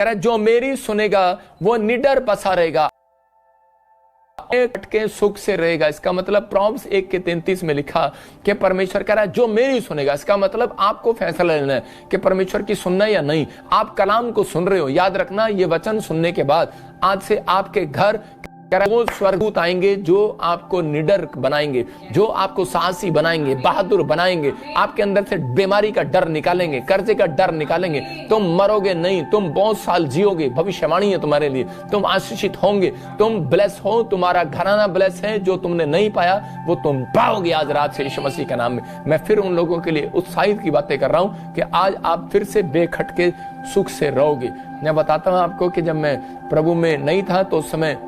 कह रहा है जो मेरी सुनेगा वो निडर बसा रहेगा, के सुख से रहेगा। इसका मतलब प्रॉम्स 1:33 में लिखा कि परमेश्वर कह रहा है जो मेरी सुनेगा। इसका मतलब आपको फैसला लेना है कि परमेश्वर की सुनना है या नहीं। आप कलाम को सुन रहे हो, याद रखना ये वचन सुनने के बाद आज से आपके घर वो स्वर्गदूत आएंगे जो आपको निडर बनाएंगे, जो आपको साहसी बनाएंगे, बहादुर बनाएंगे, आपके अंदर से बीमारी का डर निकालेंगे, कर्जे का डर निकालेंगे। तुम मरोगे नहीं, तुम बहुत साल जियोगे, भविष्यवाणी है तुम्हारे लिए, तुम आशीषित होंगे, तुम ब्लेस हो, तुम्हारा घराना ब्लेस है। जो तुमने नहीं पाया वो तुम पाओगे आज रात से यीशु मसीह के नाम में। मैं फिर उन लोगों के लिए उत्साहित की बातें कर रहा हूं कि आज आप फिर से बेखटके सुख से रहोगे। मैं बताता हूं आपको कि जब मैं प्रभु में नहीं था तो उस समय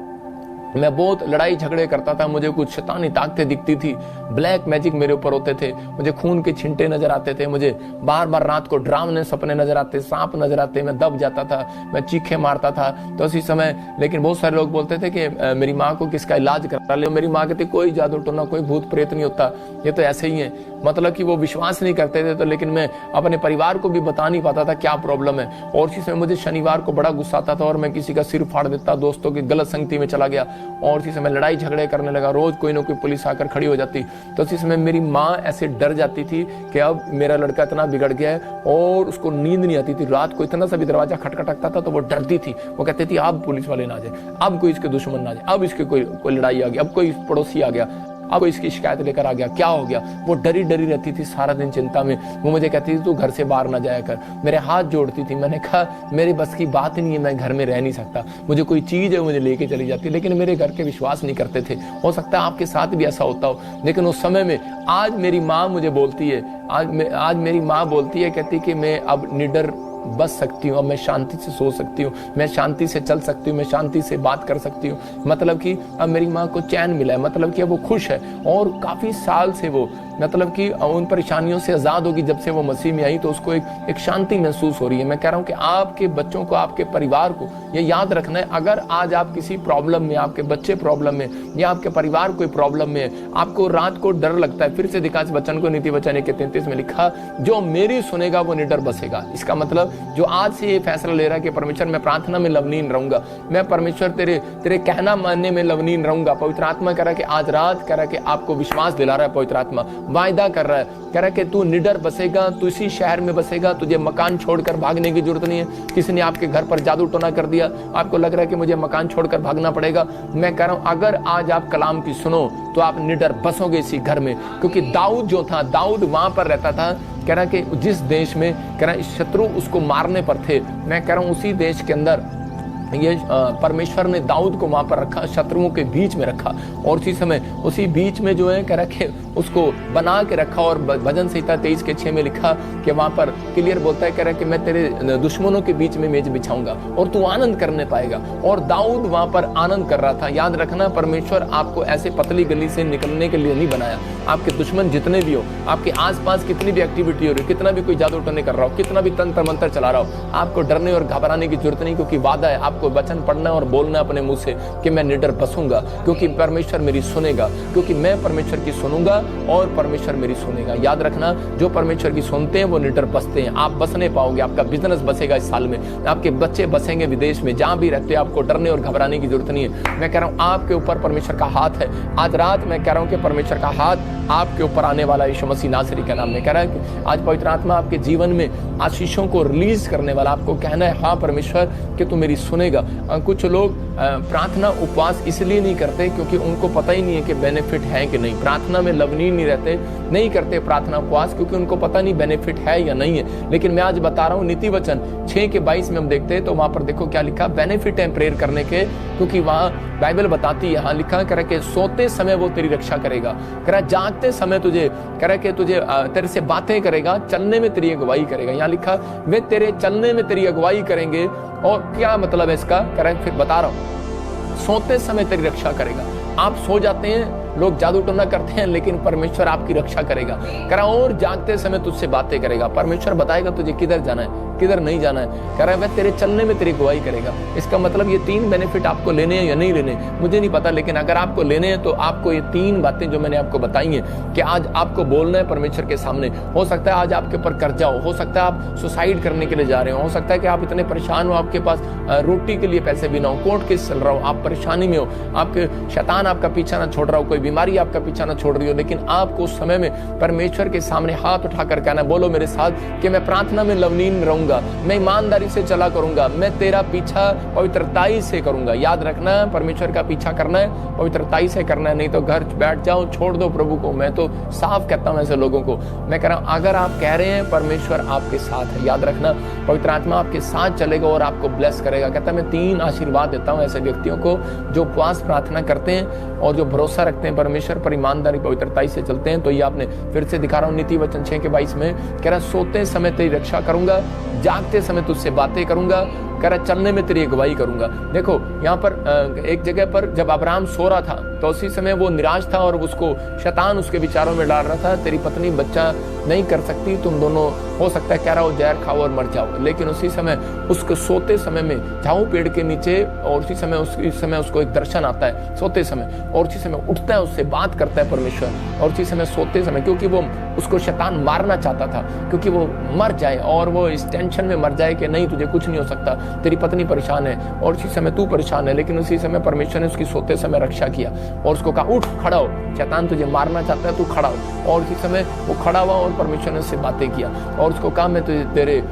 मैं बहुत लड़ाई झगड़े करता था, मुझे कुछ शैतानी ताकतें दिखती थी, ब्लैक मैजिक मेरे ऊपर होते थे, मुझे खून के छिंटे नजर आते थे, मुझे बार बार रात को डरावने सपने नजर आते, सांप नजर आते, मैं दब जाता था, मैं चीखे मारता था। तो उसी समय लेकिन बहुत सारे लोग बोलते थे कि मेरी माँ को किसका इलाज करा ले। मेरी माँ कहती कोई जादू टोना, कोई भूत प्रेत नहीं होता, ये तो ऐसे ही है। मतलब कि वो विश्वास नहीं करते थे। तो लेकिन मैं अपने परिवार को भी बता नहीं पाता था क्या प्रॉब्लम है। और इसी समय मुझे शनिवार को बड़ा गुस्सा आता था और मैं किसी का सिर फाड़ देता, दोस्तों की गलत संगति में चला गया और इसी समय लड़ाई झगड़े करने लगा। रोज कोई ना कोई पुलिस आकर खड़ी हो जाती। तो इसी समय मेरी माँ ऐसे डर जाती थी कि अब मेरा लड़का इतना बिगड़ गया है और उसको नींद नहीं आती थी। रात को इतना सा भी दरवाजा खटखटाता था तो वो डरती थी। वो कहती थी अब पुलिस वाले ना जाए, अब कोई इसके दुश्मन ना जाए, अब इसके कोई लड़ाई आ गई, अब कोई पड़ोसी आ गया, अब इसकी शिकायत लेकर आ गया, क्या हो गया। वो डरी डरी रहती थी सारा दिन चिंता में। वो मुझे कहती थी तू घर से बाहर ना जाया कर, मेरे हाथ जोड़ती थी। मैंने कहा मेरे बस की बात नहीं है, मैं घर में रह नहीं सकता, मुझे कोई चीज है मुझे लेके चली जाती। लेकिन मेरे घर के विश्वास नहीं करते थे। हो सकता है आपके साथ भी ऐसा होता हो। लेकिन उस समय में आज मेरी माँ मुझे बोलती है, आज मेरी माँ बोलती है, कहती कि मैं अब निडर बच सकती हूँ, अब मैं शांति से सो सकती हूँ, मैं शांति से चल सकती हूँ, मैं शांति से बात कर सकती हूँ। मतलब कि अब मेरी माँ को चैन मिला है, मतलब कि अब वो खुश है और काफी साल से वो मतलब कि उन परेशानियों से आजाद होगी। जब से वो मसीह में आई तो उसको एक शांति महसूस हो रही है। मैं कह रहा हूँ कि आपके बच्चों को, आपके परिवार को ये याद रखना है, अगर आज आप किसी प्रॉब्लम में, आपके बच्चे प्रॉब्लम में या आपके परिवार कोई प्रॉब्लम में है, आपको रात को डर लगता है, फिर से दिखा इस वचन को, नीति वचन 1:33 में लिखा जो मेरी सुनेगा वो निडर बसेगा। इसका मतलब जो आज से ये फैसला ले रहा है कि परमेश्वर मैं प्रार्थना में लवलीन रहूंगा, मैं परमेश्वर तेरे कहना मानने में लवलीन रहूंगा। पवित्र आत्मा कह रहा है कि आज रात कह रहा है कि आपको विश्वास दिला रहा है, पवित्र आत्मा वायदा कर रहा है, कह रहा है कि तू निडर बसेगा, तू इसी शहर में बसेगा, तुझे मकान छोड़कर भागने की जरूरत नहीं है। किसी ने आपके घर पर जादू टोना कर दिया, आपको लग रहा है कि मुझे मकान छोड़कर भागना पड़ेगा। मैं कह रहा हूं अगर आज आप कलाम की सुनो तो आप निडर बसोगे इसी घर में। क्योंकि दाऊद जो था, दाऊद वहां पर रहता था, कह रहा कि जिस देश में कह रहा शत्रु उसको मारने पर थे, मैं कह रहा हूं उसी देश के अंदर ये परमेश्वर ने दाऊद को वहां पर रखा, शत्रुओं के बीच में रखा और उसी समय उसी बीच में जो है कह रहा कि उसको बना के रखा। और भजन संहिता 23:6 में लिखा कि वहां पर क्लियर बोलता है, कह रहा कि मैं तेरे दुश्मनों के बीच में मेज बिछाऊंगा और तू आनंद करने पाएगा। और दाऊद वहां पर आनंद कर रहा था। याद रखना परमेश्वर आपको ऐसे पतली गली से निकलने के लिए नहीं बनाया। आपके दुश्मन जितने भी हो, आपके आसपास कितनी भी एक्टिविटी हो रही, कितना भी कोई जादू टोने कर रहा हो, कितना भी तंत्र मंत्र चला रहा हो, आपको डरने और घबराने की जरूरत नहीं। क्योंकि वादा है, आपको वचन पढ़ना और बोलना अपने मुंह से कि मैं निडर बसूंगा, क्योंकि परमेश्वर मेरी सुनेगा, क्योंकि मैं परमेश्वर की सुनूंगा और परमेश्वर मेरी सुनेगा। याद रखना जो परमेश्वर की सुनते हैं वो निडर बसते हैं। आप बसने पाओगे, आपका बिजनेस बसेगा इस साल में, आपके बच्चे बसेंगे विदेश में, जहां भी रहते हैं आपको डरने और घबराने की जरूरत नहीं है। मैं कह रहा हूं आपके ऊपर परमेश्वर का हाथ है। आज रात मैं कह रहा हूं कि परमेश्वर का हाथ आपके ऊपर आने वाला यीशु मसीह नासरी के नाम में। कह रहा है कि आज पवित्र आत्मा आपके जीवन में आशीषों को रिलीज करने वाला, आपको कहना है हाँ परमेश्वर कि तू मेरी सुनेगा। कुछ लोग प्रार्थना उपवास इसलिए नहीं करते क्योंकि उनको पता ही नहीं है कि बेनिफिट है कि नहीं। प्रार्थना में लवलीन नहीं रहते, नहीं करते प्रार्थना उपवास क्योंकि उनको पता नहीं बेनिफिट है या नहीं है। लेकिन मैं आज बता रहा हूँ नीति वचन 6:22 में हम देखते हैं तो वहां पर देखो क्या लिखा, बेनिफिट है प्रेयर करने के। क्योंकि वहां बाइबल बताती है, यहाँ लिखा कह रहा कि सोते समय वो तेरी रक्षा करेगा, कह रहा जागते समय तुझे, कह रहा कि तुझे तेरे से बातें करेगा, चलने में तेरी अगुवाई करेगा। यहाँ लिखा वे तेरे चलने में तेरी अगुवाई करेंगे। और क्या मतलब है इसका, कह रहा है फिर बता रहा हूं, सोते समय तेरी रक्षा करेगा। आप सो जाते हैं लोग जादू टोना करते हैं, लेकिन परमेश्वर आपकी रक्षा करेगा। कह रहा और जागते समय तुझसे बातें करेगा, परमेश्वर बताएगा तुझे किधर जाना है किधर नहीं जाना है। कह रहा है वह तेरे चलने में तेरी गवाही करेगा। इसका मतलब ये 3 बेनिफिट आपको लेने हैं या नहीं लेने मुझे नहीं पता, लेकिन अगर आपको लेने हैं तो आपको ये 3 बातें जो मैंने आपको बताई हैं कि आज आपको बोलना है परमेश्वर के सामने। हो सकता है आज आपके ऊपर कर्जा हो सकता है आप सुसाइड करने के लिए जा रहे हो सकता है कि आप इतने परेशान हो, आपके पास रोटी के लिए पैसे भी ना हो, कोर्ट केस चल रहा हो, आप परेशानी में हो, आपके शैतान आपका पीछा ना छोड़ रहा हो, कोई बीमारी आपका पीछा ना छोड़ रही हो, लेकिन आपको उस समय में परमेश्वर के सामने हाथ उठाकर कहना, बोलो मेरे साथ कि मैं प्रार्थना में लवलीन रहूंगा, मैं ईमानदारी से चला करूंगा, मैं तेरा पीछा पवित्रताई से करूंगा। याद रखना परमेश्वर का पीछा करना है, पवित्रताई से करना है, नहीं तो घर बैठ जाओ, छोड़ दो प्रभु को। मैं तो साफ कहता हूं ऐसे लोगों को, मैं कह रहा हूं अगर आप कह रहे हैं परमेश्वर आपके साथ है, याद रखना पवित्र आत्मा आपके साथ चलेगा और आपको ब्लेस करेगा। कहता है मैं 3 आशीर्वाद देता हूं ऐसे व्यक्तियों को जो उपवास प्रार्थना करते हैं और जो भरोसा रखते हैं परमेश्वर पर, ईमानदारी पवित्रताई से चलते हैं। तो ये आपने फिर से दिखा रहा हूं नीति वचन 6 के 22 में कह रहा सोते समय तेरी रक्षा करूंगा, जागते समय तुझसे बातें करूंगा, कह रहा चलने में तेरी अगुवाई करूंगा। देखो यहाँ पर एक जगह पर जब अब्राहम सो रहा था तो उसी समय वो निराश था और उसको शैतान उसके विचारों में डाल रहा था, तेरी पत्नी बच्चा नहीं कर सकती, तुम दोनों हो सकता है कह रहा हो जहर खाओ और मर जाओ। लेकिन उसी समय उसको सोते समय में झाऊ पेड़ के नीचे और उसी समय उसको एक दर्शन आता है सोते समय, और उसी समय उठता है, उससे बात करता है परमेश्वर, और उसी समय सोते समय, क्योंकि वो उसको शैतान मारना चाहता था, क्योंकि वो मर जाए और वो इस टेंशन में मर जाए कि नहीं तुझे कुछ नहीं हो सकता, तेरी पत्नी परेशान है और उसी समय तू परेशान है। लेकिन उसी समय परमेश्वर ने उसकी सोते समय रक्षा किया और उसको कहा उठ खड़ा हो, शैतान तुझे मारना चाहता है, तू खड़ा हो। और उसी समय वो खड़ा हुआ और परमेश्वर ने उससे बातें किया और उसको कहा मैं तुझे तेरे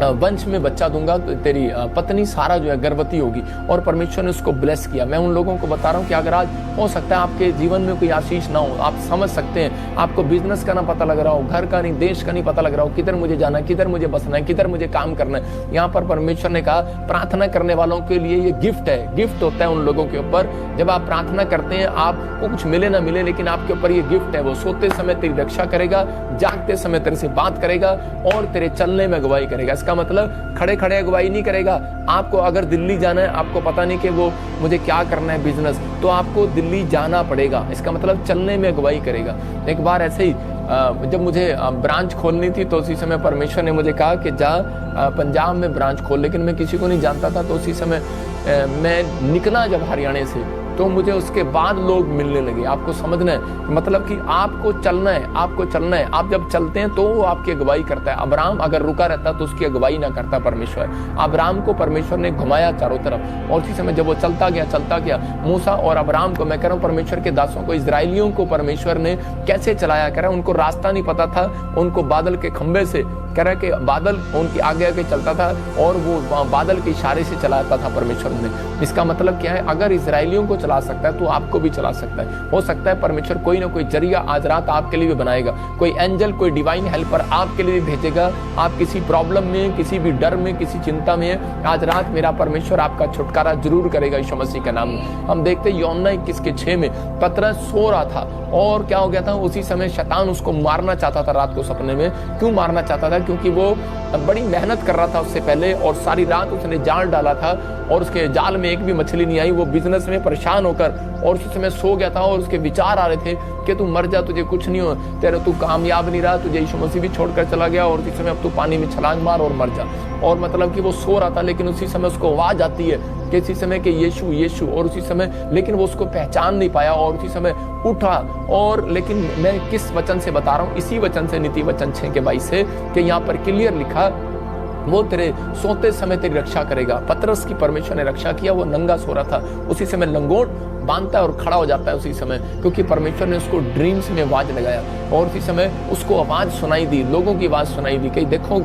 वंश में बच्चा दूंगा, तो तेरी पत्नी सारा जो है गर्भवती होगी, और परमेश्वर ने उसको ब्लेस किया। मैं उन लोगों को बता रहा हूँ कि अगर आज हो सकता है आपके जीवन में कोई आशीष ना हो, आप समझ सकते हैं आपको बिजनेस का ना पता लग रहा हो, घर का नहीं, देश का नहीं पता लग रहा हो, किधर मुझे जाना है, किधर मुझे बसना है, किधर मुझे काम करना है। यहाँ पर परमेश्वर ने कहा प्रार्थना करने वालों के लिए ये गिफ्ट है, गिफ्ट होता है उन लोगों के ऊपर। जब आप प्रार्थना करते हैं आपको कुछ मिले ना मिले, लेकिन आपके ऊपर ये गिफ्ट है। वो सोते समय तेरी रक्षा करेगा, जागते समय तेरे से बात करेगा और तेरे चलने में अगुवाई करेगा। इसका मतलब खड़े खड़े अगुवाई नहीं करेगा। आपको अगर दिल्ली जाना है, आपको पता नहीं कि वो मुझे क्या करना है बिजनेस, तो आपको दिल्ली जाना पड़ेगा। इसका मतलब चलने में अगुवाई करेगा। एक बार ऐसे ही जब मुझे ब्रांच खोलनी थी तो उसी समय परमेश्वर ने मुझे कहा कि जा पंजाब में ब्रांच खोल, लेकिन मैं किसी को नहीं जानता था। तो उसी समय मैं निकला जब हरियाणा से, तो मुझे उसके बाद लोग मिलने लगे। आपको समझना है मतलब कि आपको चलना है, आपको चलना है। आप जब चलते हैं तो वो आपकी अगुवाई करता है। अब्राहम अगर रुका रहता तो उसकी अगुवाई ना करता परमेश्वर। अब्राहम को परमेश्वर ने घुमाया चारों तरफ, और उसी समय जब वो चलता गया मूसा और अब्राहम को, मैं कह रहा हूँ परमेश्वर के दासों को, इजराइलियों को परमेश्वर ने कैसे चलाया। कह रहा है उनको रास्ता नहीं पता था, उनको बादल के खंभे से, कह रहा है कि बादल उनके आगे आगे चलता था और वो बादल के इशारे से चलाता था परमेश्वर ने। इसका मतलब क्या है, अगर इजराइलियों को चला सकता है तो आपको भी चला सकता है। हो सकता है परमेश्वर कोई ना कोई जरिया आज रात आपके लिए भी बनाएगा, कोई एंजल, कोई डिवाइन हेल्पर आपके लिए भी भेजेगा। आप किसी प्रॉब्लम में, किसी भी डर में, किसी चिंता में, आज रात मेरा परमेश्वर आपका छुटकारा जरूर करेगा यीशु मसीह के नाम में। हम देखते यूहन्ना 21:6 में पतरस सो रहा था और क्या हो गया था, उसी समय शैतान उसको मारना चाहता था रात को सपने में। क्यों मारना चाहता था? क्योंकि वो बड़ी मेहनत कर रहा था उससे पहले और सारी रात उसने जाल डाला था और उसके जाल में एक भी मछली नहीं आई। वो बिजनेस में परेशान होकर और उसी समय सो गया था और उसके विचार आ रहे थे कि तू मर जा, तुझे कुछ नहीं हो, तेरा तू कामयाब नहीं रहा, तुझे यीशु मसीह भी छोड़कर चला गया और उसी समय अब तू पानी में छलांग मार और मर जा। और मतलब कि वो सो रहा था, लेकिन उसी समय उसको आवाज आती है कि इसी समय कि यीशु यीशु, और उसी समय लेकिन वो उसको पहचान नहीं पाया और उसी समय उठा। और लेकिन मैं किस वचन से बता रहा हूँ, इसी वचन से, नीति वचन 6:22 से, कि यहाँ पर क्लियर लिखा वो तेरे सोते समय तेरी रक्षा करेगा। पतरस की परमेश्वर ने रक्षा किया, वो नंगा सो रहा था, उसी समय लंगोट बांधता है और खड़ा हो जाता है उसी समय, क्योंकि परमेश्वर ने उसको ड्रीम्स में आवाज लगाया और उसी समय उसको आवाज सुनाई दी, लोगों की आवाज सुनाई दी कि देखो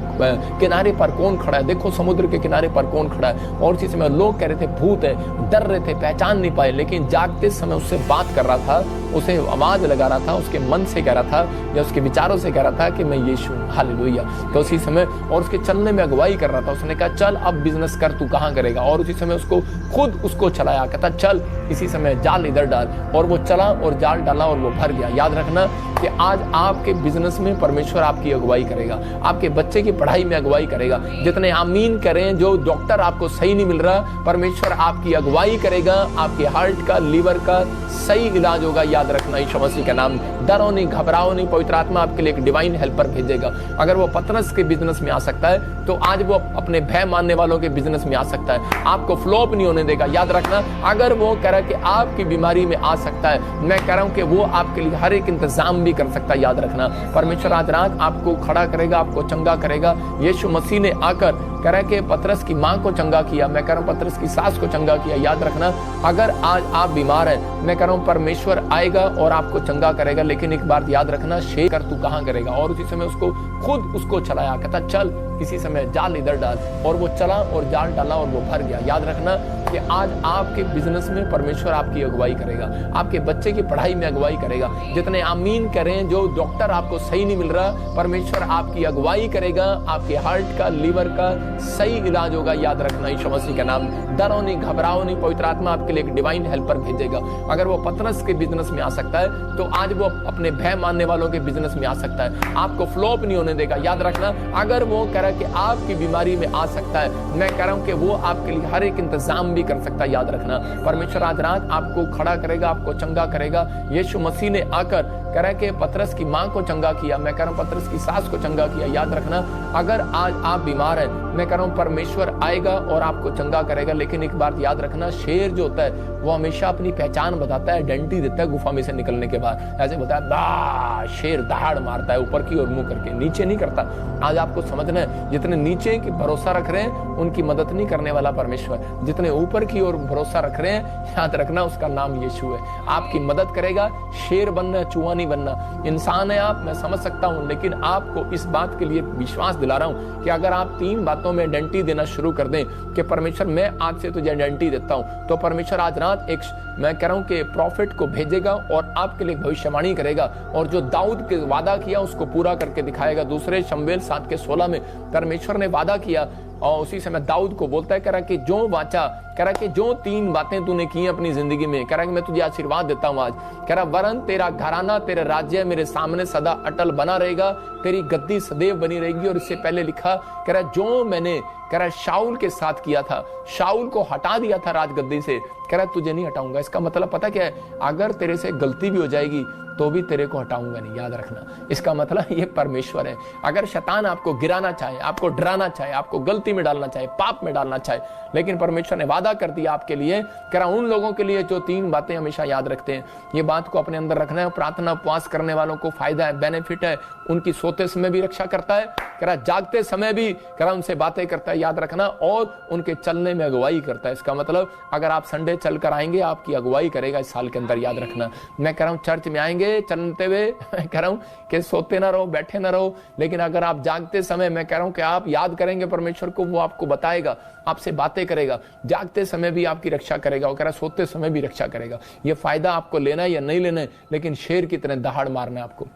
किनारे पर कौन खड़ा है, देखो समुद्र के किनारे पर कौन खड़ा है। और उसी समय लोग कह रहे थे भूत है, डर रहे थे, पहचान नहीं पाए, लेकिन जागते समय उससे बात कर रहा था, उसे आवाज लगा रहा था, उसके मन से कह रहा था या उसके विचारों से कह रहा था कि मैं यीशु हूं, हालेलुया। तो उसी समय और उसके चलने में अगुवाई कर रहा था। उसने कहा चल अब बिजनेस कर, तू कहाँ करेगा, और उसी समय उसको खुद उसको चलाया, कहता चल। इसी समय समय जाल इधर डाल, और वो चला और जाल डाला और वो भर गया। याद रखना कि आज आपके बिजनेस में परमेश्वर आपकी अगुवाई करेगा, आपके बच्चे की पढ़ाई में अगुवाई करेगा। जितने आमीन करें, जो डॉक्टर आपको सही नहीं मिल रहा, परमेश्वर आपकी अगुवाई करेगा, आपके हार्ट का, लीवर का सही इलाज होगा। याद रखना यीशु मसीह का नाम। डरो नहीं, घबराओ नहीं, पवित्र आत्मा आपके लिए एक डिवाइन हेल्पर भेजेगा। अगर वो पतरस के बिजनेस में आ सकता है तो आज वो अपने भय मानने वालों के बिजनेस में आ सकता है। आपको फ्लॉप नहीं होने देगा। याद रखना, अगर वो कह रहा है कि आपकी बीमारी में आ सकता है, मैं कह रहा हूं कि वो आपके लिए हर एक इंतजाम भी कर सकता है। याद रखना, परमेश्वर आज रात आपको खड़ा करेगा, आपको चंगा करेगा। यीशु मसीह ने आकर कह रहा है कि पतरस की मां को चंगा किया, मैं कह रहा हूं पतरस की सास को चंगा किया। याद रखना, अगर आज आप बीमार हैं, मैं कह रहा हूं परमेश्वर आएगा और आपको चंगा करेगा। लेकिन एक बात याद रखना, शेर कर तू कहां करेगा। और उसी समय उसको खुद उसको चलाया, कहता चल किसी समय जाल इधर डाल, और वो चला और जाल डाला और वो भर गया। याद रखना कि आज आपके बिजनेस में परमेश्वर आपकी अगुवाई करेगा, आपके बच्चे की पढ़ाई में अगुवाई करेगा। जितने आमीन करें, जो डॉक्टर आपको सही नहीं मिल रहा, परमेश्वर आपकी अगुवाई करेगा, आपके हार्ट का, लीवर का सही इलाज होगा। याद रखना यीशु मसीह का नाम। डरो नहीं, घबराओ नहीं, पवित्र आत्मा आपके लिए एक डिवाइन हेल्पर भेजेगा। अगर वो पतरस के बिजनेस में आ सकता है तो आज वो अपने भय मानने वालों के बिजनेस में आ सकता है। आपको फ्लॉप नहीं होने देगा। याद रखना, अगर वो कह रहा है कि आपकी बीमारी में आ सकता है, मैं कह रहा हूं कि वो आपके लिए हर एक इंतजाम भी कर सकता है। याद रखना, परमेश्वर आज रात आपको खड़ा करेगा, आपको चंगा करेगा। यीशु मसीह ने आकर कह रहा है कि पतरस की मां को चंगा किया, मैं कह रहा हूं पतरस की सास को चंगा किया। याद रखना, अगर आज आप बीमार हैं, मैं कह रहा हूं परमेश्वर आएगा और आपको चंगा करेगा। लेकिन एक बात याद रखना, शेर जो होता है वो हमेशा अपनी पहचान बताता है, आइडेंटिटी देता है गुफा में से निकलने के बाद। ऐसे बताया दा, शेर दहाड़ मारता है ऊपर की ओर मुंह करके, नीचे नहीं करता। आज आपको समझना है, जितने नीचे की भरोसा रख रहे हैं उनकी मदद नहीं करने वाला परमेश्वर, जितने ऊपर की ओर भरोसा रख रहे हैं, याद रखना उसका नाम यीशु है। आपकी मदद करेगा। शेर बनना, चूहा नहीं बनना। इंसान है आप, मैं समझ सकता हूं, लेकिन आपको इस बात के लिए विश्वास दिला रहा हूं कि अगर आप 3 बातों में आइडेंटिटी देना शुरू कर दें कि परमेश्वर मैं आज से तुझे आइडेंटिटी देता हूं, तो परमेश्वर आज रात एक, मैं कह रहा हूं कि प्रॉफिट को भेजेगा और आपके लिए भविष्यवाणी करेगा, और जो दाऊद के वादा किया उसको पूरा करके दिखाएगा। दूसरे शमूएल 7:16 में परमेश्वर ने वादा किया, और उसी समय दाऊद को बोलता है, कह रहा कि जो वाचा, कह रहा कि जो 3 बातें तूने की अपनी जिंदगी में, कह रहा कि मैं तुझे आशीर्वाद देता हूं आज। कह रहा वरन तेरा घराना, तेरा राज्य मेरे सामने सदा अटल बना रहेगा, तेरी गद्दी सदैव बनी रहेगी। और इससे पहले लिखा, कह रहा जो मैंने, कह रहा शाऊल के साथ किया था, शाऊल को हटा दिया था राजगद्दी से, कह रहा तुझे नहीं हटाऊंगा। इसका मतलब पता क्या है, अगर तेरे से गलती भी हो जाएगी तो भी तेरे को हटाऊंगा नहीं। याद रखना, इसका मतलब ये परमेश्वर है। अगर शैतान आपको गिराना चाहे, आपको डराना चाहे, आपको गलती में डालना चाहे, पाप में डालना चाहे, लेकिन परमेश्वर ने वादा कर दिया आपके लिए, कह रहा उन लोगों के लिए जो 3 बातें हमेशा याद रखते हैं। ये बात को अपने अंदर रखना है। प्रार्थना उपवास करने वालों को फायदा है, बेनिफिट है। उनकी सोते समय भी रक्षा करता है, कह रहा जागते समय भी, कह रहा उनसे बातें करता है। याद रखना, और उनके चलने में अगुवाई करता है। इसका मतलब अगर आप संडे चल कर आएंगे, आपकी अगुवाई करेगा इस साल के अंदर। याद रखना, मैं कह रहा हूं चर्च में आएंगे चलते हुए, मैं कह रहा हूं कि सोते ना रहो, बैठे ना रहो, लेकिन अगर आप जागते समय, मैं कह रहा हूं कि आप याद करेंगे परमेश्वर को, वो आपको बताएगा, आपसे बातें करेगा। जागते समय भी आपकी रक्षा करेगा, वो कह रहा सोते समय भी रक्षा करेगा। ये फायदा आपको लेना है या नहीं लेना है, लेकिन शेर की तरह दहाड़ मारना है आपको।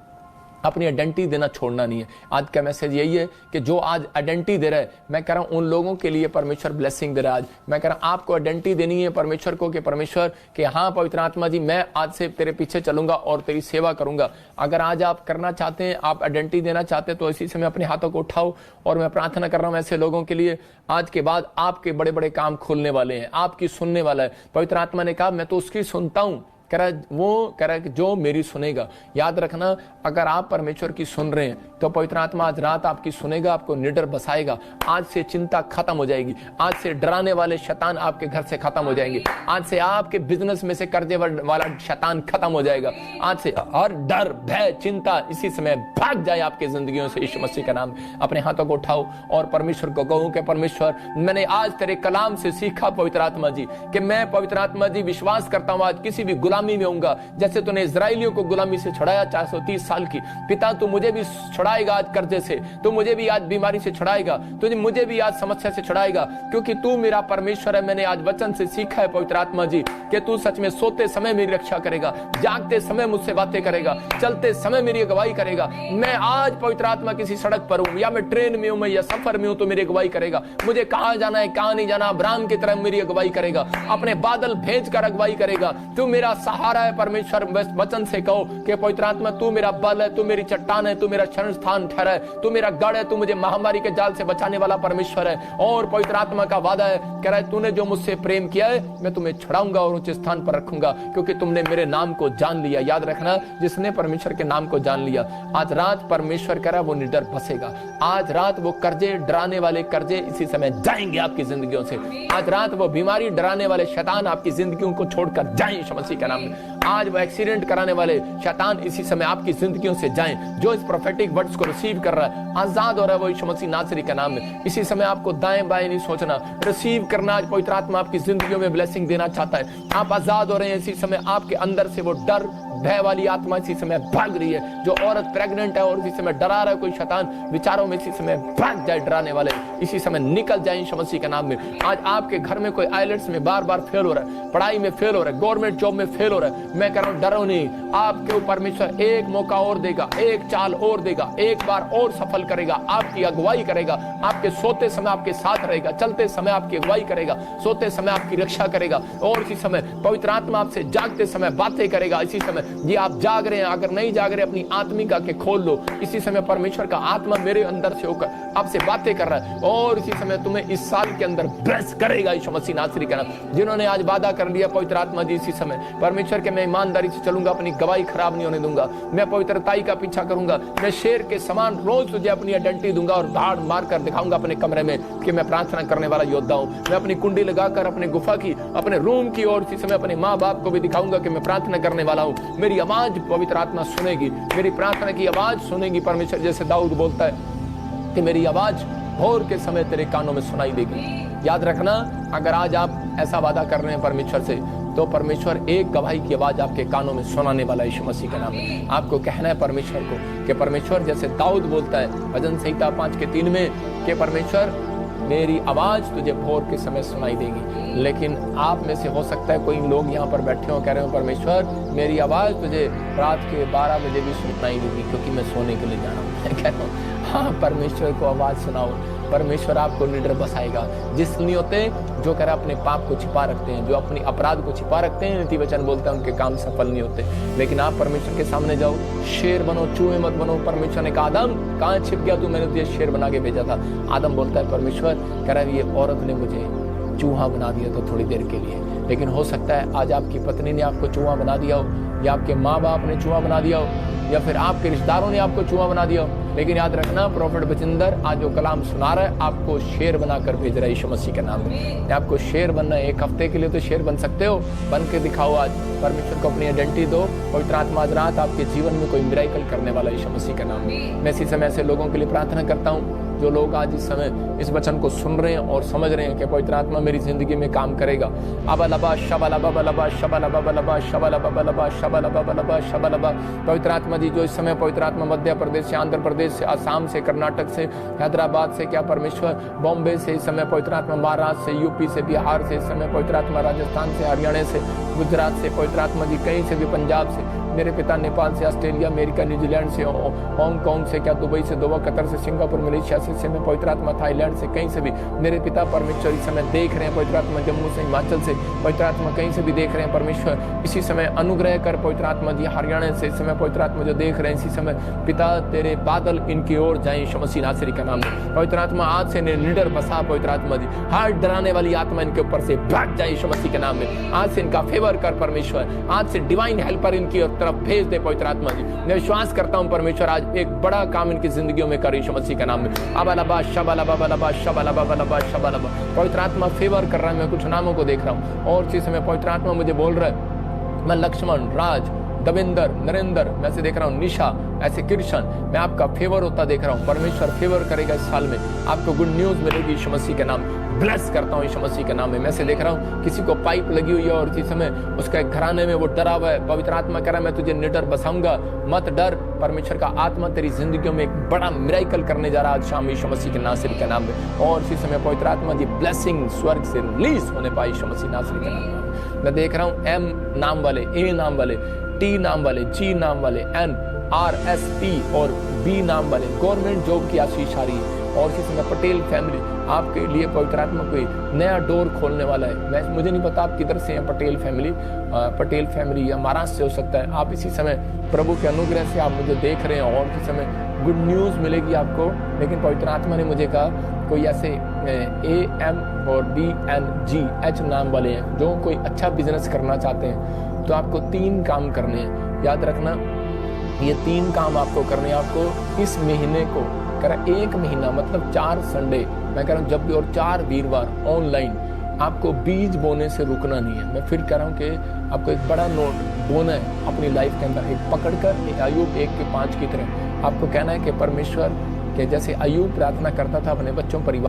अपनी आइडेंटिटी देना छोड़ना नहीं है। आज का मैसेज यही है कि जो आज आइडेंटिटी दे रहा है, मैं कह रहा हूं उन लोगों के लिए परमेश्वर ब्लेसिंग दे रहा है। आज मैं कह रहा हूं आपको आइडेंटिटी देनी है परमेश्वर को, कि परमेश्वर के हाँ पवित्र आत्मा जी, मैं आज से तेरे पीछे चलूंगा और तेरी सेवा करूंगा। अगर आज आप करना चाहते हैं, आप आइडेंटिटी देना चाहते हैं, तो इसी समय अपने हाथों को उठाओ, और मैं प्रार्थना कर रहा हूं ऐसे लोगों के लिए। आज के बाद आपके बड़े बड़े काम खुलने वाले हैं, आपकी सुनने वाला है। पवित्र आत्मा ने कहा मैं तो उसकी सुनता हूं, कह रहा है कि जो मेरी सुनेगा। याद रखना, अगर आप परमेश्वर की सुन रहे हैं तो पवित्र आत्मा आज रात आपकी सुनेगा, आपको निडर बसाएगा। आज से चिंता खत्म हो जाएगी, आज से डराने वाले शैतान आपके घर से खत्म हो जाएंगे, आज से आपके बिजनेस में से कर्जे वाला शैतान खत्म हो जाएगा। आज से हर डर, भय, चिंता इसी समय भाग जाए आपके जिंदगियों से। यीशु मसीह का नाम। अपने हाथों को उठाओ और परमेश्वर को कहो कि परमेश्वर, मैंने आज तेरे कलाम से सीखा पवित्र आत्मा जी, कि मैं पवित्र आत्मा जी विश्वास करता हूं आज किसी भी गुलाम गुलामी में होऊंगा, जैसे तूने इजराइलियों को गुलामी से छुड़ाया 430 साल की। पिता तू मुझे भी छुड़ाएगा आज कर्जे से, तू मुझे भी आज बीमारी से छुड़ाएगा, तुझे मुझे भी आज समस्या से छुड़ाएगा, क्योंकि तू मेरा परमेश्वर है। मैंने आज वचन से सीखा है पवित्र आत्मा जी कि तू सच में सोते समय मेरी रक्षा करेगा, जागते समय मुझसे बातें करेगा, चलते समय मेरी अगुवाई करेगा। मैं आज पवित्र आत्मा किसी सड़क पर हूं, या मैं ट्रेन में हूं, मैं या सफर में हूं, तो मेरी अगुवाई करेगा। मुझे कहां जाना है कहां नहीं जाना, अब्राहम की तरह मेरी अगुवाई करेगा, अपने बादल भेज कर अगुवाई करेगा। तू मेरा सहारा है परमेश्वर। वचन से कहो कि पवित्र आत्मा तू मेरा बल है, तू मेरी चट्टान है, तू मेरा शरण स्थान ठहरा है, तू मेरा गढ़ है, तू मुझे महामारी के जाल से बचाने वाला परमेश्वर है। और पवित्र आत्मा का वादा है, कह रहा है तूने जो मुझसे प्रेम किया है मैं तुम्हें छुड़ाऊंगा और ऊंचे स्थान पर रखूंगा, क्योंकि तुमने मेरे नाम को जान लिया। याद रखना, जिसने परमेश्वर के नाम को जान लिया, आज रात परमेश्वर कह रहा है वो निडर बसेगा। आज रात वो कर्जे, डराने वाले कर्जे इसी समय जाएंगे आपकी जिंदगियों से। आज रात वो बीमारी, डराने वाले शैतान आपकी जिंदगियों को छोड़कर जाएं यीशु मसीह के नाम में। आज वो एक्सीडेंट कराने वाले शैतान इसी समय आपकी जिंदगियों से जाएं। जो इस प्रोफेटिक वर्ड्स को रिसीव कर रहा है आजाद हो रहा है वो यीशु मसीह नासरी के नाम में। इसी समय आपको दाएं बाएं नहीं सोचना, रिसीव करना। आज पवित्र आत्मा आपकी जिंदगियों में ब्लेसिंग देना चाहता है। आप आजाद हो रहे हैं। इसी समय आपके अंदर से वो डर, भय वाली आत्मा इसी समय भाग रही है। जो औरत प्रेग्नेंट है और इसी समय डरा रहा है कोई शैतान विचारों में, इसी समय भाग जाए। डराने वाले इसी समय निकल जाए यीशु मसीह के नाम में। आज आपके घर में कोई आइलेट्स में बार बार फेल हो रहा है, पढ़ाई में फेल हो रहा है, गवर्नमेंट जॉब में फेल हो रहा है, मैं कह रहा हूं डरो नहीं। आपके ऊपर परमेश्वर एक मौका और देगा, एक चाल और देगा, एक बार और सफल करेगा, आपकी अगुवाई करेगा। आपके सोते समय आपके साथ रहेगा, चलते समय आपकी अगुवाई करेगा, सोते समय आपकी रक्षा करेगा। और इसी समय पवित्र आत्मा आपसे जागते समय बातें करेगा। इसी समय जी आप जाग रहे हैं, अगर नहीं जाग रहे अपनी आत्मिका के खोल लो। इसी समय परमेश्वर का आत्मा मेरे अंदर से होकर आपसे बातें कर रहा है और इसी समय तुम्हें इस साल के अंदर ब्लेस करेगा यीशु मसीह नासरी का नाम। जिन्होंने आज वादा कर लिया पवित्र आत्मा जी इसी समय परमेश्वर के मैं ईमानदारी से चलूंगा, अपनी गवाही खराब नहीं होने दूंगा, मैं पवित्रताई का पीछा करूंगा, मैं शेर के समान रोज तुझे अपनी आइडेंटिटी दूंगा और धाड़ मार कर दिखाऊंगा अपने कमरे में कि मैं प्रार्थना करने वाला योद्धा हूं। मैं अपनी कुंडी लगाकर अपने गुफा की, अपने रूम की और इसी समय अपने माँ बाप को भी दिखाऊंगा कि मैं प्रार्थना करने वाला हूं। मेरी आवाज पवित्र आत्मा सुनेगी, मेरी प्रार्थना की आवाज सुनेगी परमेश्वर। जैसे दाऊद बोलता है कि मेरी आवाज भोर के समय तेरे कानों में सुनाई देगी। याद रखना, अगर आज आप ऐसा वादा कर रहे हैं परमेश्वर से, तो परमेश्वर एक गवाही की आवाज आपके कानों में सुनाने वाला यीशु मसीह का नाम है। आपको कहना है परमेश्वर को कि परमेश्वर, जैसे दाऊद बोलता है भजन संहिता 5:3 में कि परमेश्वर मेरी आवाज तुझे भोर के समय सुनाई देगी। लेकिन आप में से हो सकता है कोई लोग यहाँ पर बैठे हो, कह रहे हो परमेश्वर मेरी आवाज तुझे रात के 12 बजे भी सुनाई देगी क्योंकि मैं सोने के लिए जा रहा हूँ। मैं कह रहा हूँ हाँ, परमेश्वर को आवाज सुनाओ, परमेश्वर आपको निडर बसाएगा। जिस नहीं होते जो कह रहा अपने पाप को छिपा रखते हैं, जो अपनी अपराध को छिपा रखते हैं, नीति वचन बोलता है उनके काम सफल नहीं होते। लेकिन आप परमेश्वर के सामने जाओ, शेर बनो, चूहे मत बनो। परमेश्वर ने कहा आदम कहाँ छिप गया तू, मैंने तुझे शेर बना के भेजा था। आदम बोलता है परमेश्वर कह रहा है ये औरत ने मुझे चूहा बना दिया तो थोड़ी देर के लिए। लेकिन हो सकता है आज आपकी पत्नी ने आपको चूहा बना दिया हो, या आपके माँ बाप ने चूहा बना दिया हो, या फिर आपके रिश्तेदारों ने आपको चूहा बना दिया हो। लेकिन याद रखना, प्रोफेट बचिंदर आज जो कलाम सुना रहा है आपको शेर बनाकर भेज रहा है यीशु मसीह के नाम में। आपको शेर बनना है, एक हफ्ते के लिए तो शेर बन सकते हो, बन के दिखाओ। आज परमेश्वर को अपनी आइडेंटिटी दो। पवित्र आत्मा आज रात आपके जीवन में कोई मिरेकल करने वाला यीशु मसीह के नाम में। मैं इसी समय ऐसे लोगों के लिए प्रार्थना करता हूँ जो लोग आज इस समय इस वचन को सुन रहे हैं और समझ रहे हैं कि पवित्र आत्मा मेरी जिंदगी में काम करेगा। अबलबा शबलबा बलबा शबलबा बलबा शबलबा बलबा शबलबा बलबा शबलबा। पवित्र आत्मा जी जो इस समय पवित्र आत्मा मध्य प्रदेश से, आंध्र प्रदेश से, आसाम से, कर्नाटक से, हैदराबाद से, क्या परमेश्वर बॉम्बे से इस समय पवित्र आत्मा, महाराष्ट्र से, यूपी से, बिहार से, इस समय पवित्र आत्मा राजस्थान से, हरियाणा से, गुजरात से, पवित्र आत्मा जी कहीं से भी, पंजाब से, मेरे पिता नेपाल से, ऑस्ट्रेलिया, अमेरिका, न्यूजीलैंड से, हांगकांग से, क्या दुबई से, दोहा, कतर से, सिंगापुर, मलेशिया से, मैं पवित्र आत्मा थाईलैंड से, कहीं से भी मेरे पिता परमेश्वर इस समय देख रहे हैं। पवित्र आत्मा जम्मू से, हिमाचल से, पवित्र आत्मा कहीं से भी देख रहे हैं परमेश्वर इसी समय अनुग्रह कर। पवित्र आत्मा जी हरियाणा से इस समय पवित्र आत्मा जो देख रहे हैं इसी समय पिता तेरे बादल इनकी ओर जाए यीशु मसीह नासरी का नाम में। पवित्र आत्मा आज से निडर बसा। पवित्र आत्मा जी हर डराने वाली आत्मा इनके ऊपर से भाग जाए यीशु मसीह के नाम में। आज से इनका फेवर कर परमेश्वर, आज से डिवाइन हेल्पर इनकी तरफ भेज दे पवित्र आत्मा जी। मैं विश्वास करता हूं परमेश्वर आज एक बड़ा काम इनकी जिंदगियों में कर यीशु मसीह के नाम में। अबलबा शबलबा बलबा शबलबा बलबा शबलबा। पवित्र आत्मा फेवर कर रहा है। मैं कुछ नामों को देख रहा हूं और इसी समय पवित्र आत्मा मुझे बोल रहा है मैं लक्ष्मण, राज, दविंदर, नरेंद्र, मैं ऐसे देख रहा हूँ, निशा, ऐसे कृष्ण, मैं आपका फेवर होता देख रहा हूँ। परमेश्वर फेवर करेगा इस साल में, आपको गुड न्यूज मिलेगी यीशु मसीह के नाम। ब्लेस करता हूँ यीशु मसीह के नाम में। मैं ऐसे देख रहा हूँ किसी को पाइप लगी हुई है और इसी समय उसके घराने में वो डरा हुआ है। पवित्र आत्मा कह रहा है मैं तुझे निडर बसाऊंगा, मत डर। परमेश्वर का आत्मा तेरी जिंदगियों में एक बड़ा मिरेकल करने जा रहा है आज शाम यीशु मसीह के नासरी के नाम में। और इसी समय पवित्र आत्मा की ब्लेसिंग स्वर्ग से रिलीज होने पाई यीशु मसीह नासरी के नाम में। मैं देख रहा हूँ एम नाम वाले, ए नाम वाले, टी नाम वाले, जी नाम वाले, एन, आर, एस, पी और बी नाम वाले गवर्नमेंट जॉब की आशीष आ रही है। और इसी समय पटेल फैमिली आपके लिए पवित्र आत्मा कोई नया डोर खोलने वाला है। मुझे नहीं पता आप किधर से हैं पटेल फैमिली या महाराष्ट्र से हो सकता है। आप इसी समय प्रभु के अनुग्रह से आप मुझे देख रहे हैं और इसी समय गुड न्यूज मिलेगी आपको। लेकिन पवित्र आत्मा ने मुझे कहा कोई ऐसे ए, एम और बी, एन, जी, एच नाम वाले हैं जो कोई अच्छा बिजनेस करना चाहते हैं, तो आपको 3 काम करने हैं। याद रखना ये 3 काम आपको करने हैं। आपको इस महीने को कह रहा 1 महीना मतलब 4 संडे, मैं कह रहा हूँ जब भी, और 4 वीरवार ऑनलाइन आपको बीज बोने से रुकना नहीं है। मैं फिर कह रहा हूँ कि आपको एक बड़ा नोट बोना है अपनी लाइफ के अंदर, एक पकड़कर अय्यूब 1:5 की तरह। आपको कहना है कि परमेश्वर के जैसे अय्यूब प्रार्थना करता था अपने बच्चों परिवार